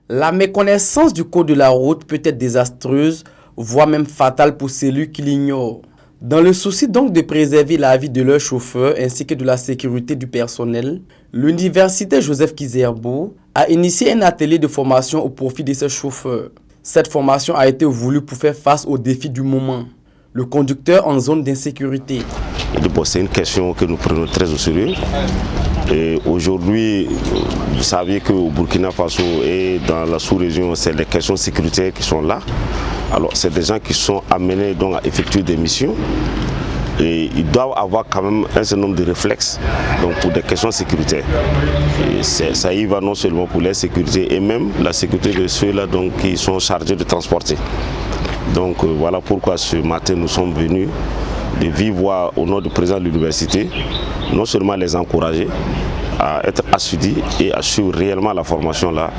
La méconnaissance du code de la route peut être désastreuse, voire même fatale pour celui qui l'ignore. Dans le souci donc de préserver la vie de leurs chauffeurs ainsi que de la sécurité du personnel, l'université Joseph Kizerbo a initié un atelier de formation au profit de ses chauffeurs. Cette formation a été voulue pour faire face aux défis du moment. Le conducteur en zone d'insécurité. C'est une question que nous prenons très au sérieux. Et aujourd'hui, vous savez qu'au Burkina Faso et dans la sous-région, c'est les questions sécuritaires qui sont là. Alors, c'est des gens qui sont amenés donc à effectuer des missions. Et ils doivent avoir quand même un certain nombre de réflexes donc pour des questions sécuritaires. Et ça y va non seulement pour la sécurité et même la sécurité de ceux-là donc qui sont chargés de transporter. Donc voilà pourquoi ce matin nous sommes venus de vive voix au nom du président de l'université, non seulement les encourager à être assidus et à suivre réellement la formation là.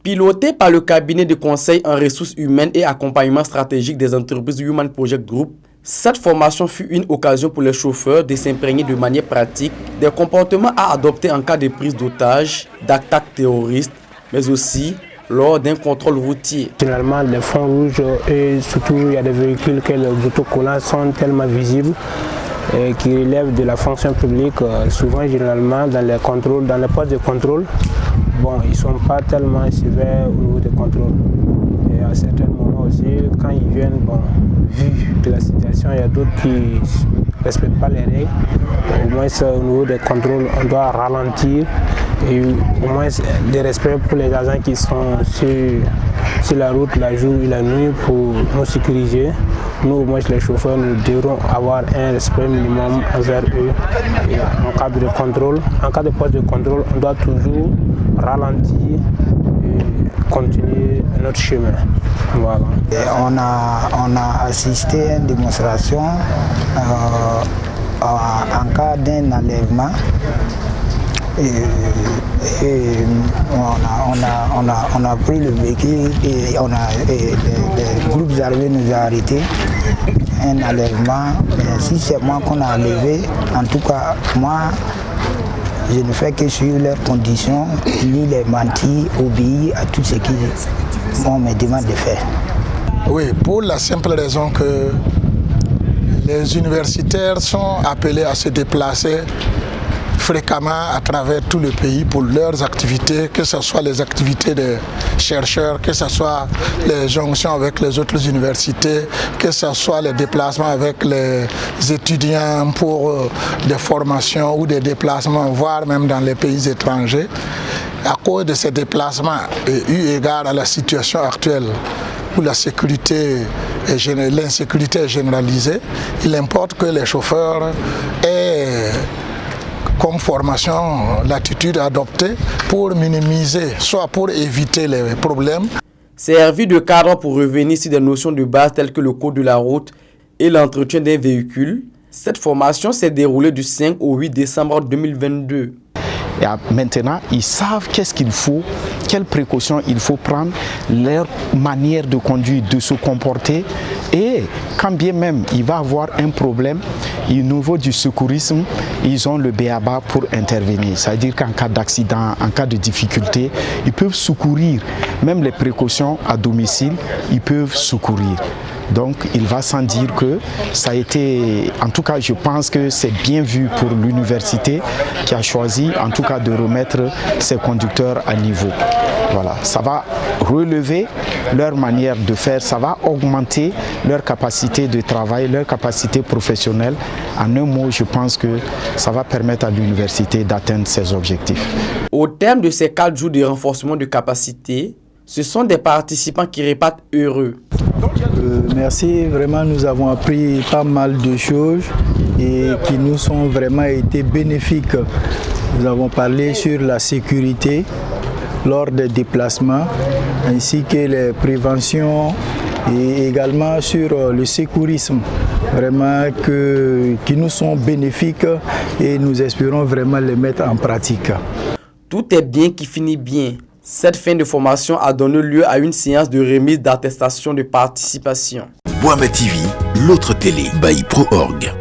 Piloté par le cabinet de conseil en ressources humaines et accompagnement stratégique des entreprises Human Project Group, cette formation fut une occasion pour les chauffeurs de s'imprégner de manière pratique des comportements à adopter en cas de prise d'otages, d'attaques terroristes, mais aussi lors d'un contrôle routier. Généralement, les fonds rouges et surtout il y a des véhicules que les autocollants sont tellement visibles et qui relèvent de la fonction publique. Souvent, généralement, dans les contrôles, dans les postes de contrôle, ils ne sont pas tellement sévères au niveau des contrôles. Et à certains moments aussi, quand ils viennent, vu de la situation, il y a d'autres qui ne respectent pas les règles. Au moins, au niveau des contrôles, on doit ralentir. Et au moins des respects pour les agents qui sont sur la route la jour et la nuit pour nous sécuriser. Nous, au moins les chauffeurs, nous devrons avoir un respect minimum envers eux. Et en cas de contrôle, en cas de poste de contrôle, on doit toujours ralentir et continuer notre chemin. Voilà. Et on a assisté à une démonstration en cas d'un enlèvement. Et on a pris le véhicule et les groupes armés nous ont arrêtés. Un enlèvement, mais si c'est moi qu'on a enlevé, en tout cas, moi, je ne fais que suivre leurs conditions, ni les mentir, obéir à tout ce qu'on me demande de faire. Oui, pour la simple raison que les universitaires sont appelés à se déplacer fréquemment à travers tout le pays pour leurs activités, que ce soit les activités de chercheurs, que ce soit les jonctions avec les autres universités, que ce soit les déplacements avec les étudiants pour des formations ou des déplacements, voire même dans les pays étrangers. À cause de ces déplacements et eu égard à la situation actuelle où la sécurité et l'insécurité est généralisée, il importe que les chauffeurs aient comme formation l'attitude adoptée pour minimiser, soit pour éviter les problèmes. Servi de cadre pour revenir sur des notions de base telles que le code de la route et l'entretien d'un véhicule, cette formation s'est déroulée du 5 au 8 décembre 2022. Et maintenant, ils savent qu'est-ce qu'il faut, quelles précautions il faut prendre, leur manière de conduire, de se comporter. Et quand bien même il va avoir un problème, au niveau du secourisme, ils ont le b.a.-ba pour intervenir. C'est-à-dire qu'en cas d'accident, en cas de difficulté, ils peuvent secourir. Même les précautions à domicile, ils peuvent secourir. Donc il va sans dire que ça a été, en tout cas je pense que c'est bien vu pour l'université qui a choisi en tout cas de remettre ses conducteurs à niveau. Voilà, ça va relever leur manière de faire, ça va augmenter leur capacité de travail, leur capacité professionnelle. En un mot, je pense que ça va permettre à l'université d'atteindre ses objectifs. Au terme de ces 4 jours de renforcement de capacité, ce sont des participants qui repartent heureux. Merci, vraiment nous avons appris pas mal de choses et qui nous sont vraiment été bénéfiques. Nous avons parlé sur la sécurité lors des déplacements ainsi que les préventions et également sur le secourisme, vraiment qui nous sont bénéfiques et nous espérons vraiment les mettre en pratique. Tout est bien qui finit bien. Cette fin de formation a donné lieu à une séance de remise d'attestation de participation. Boama TV, l'autre télé by Pro Org.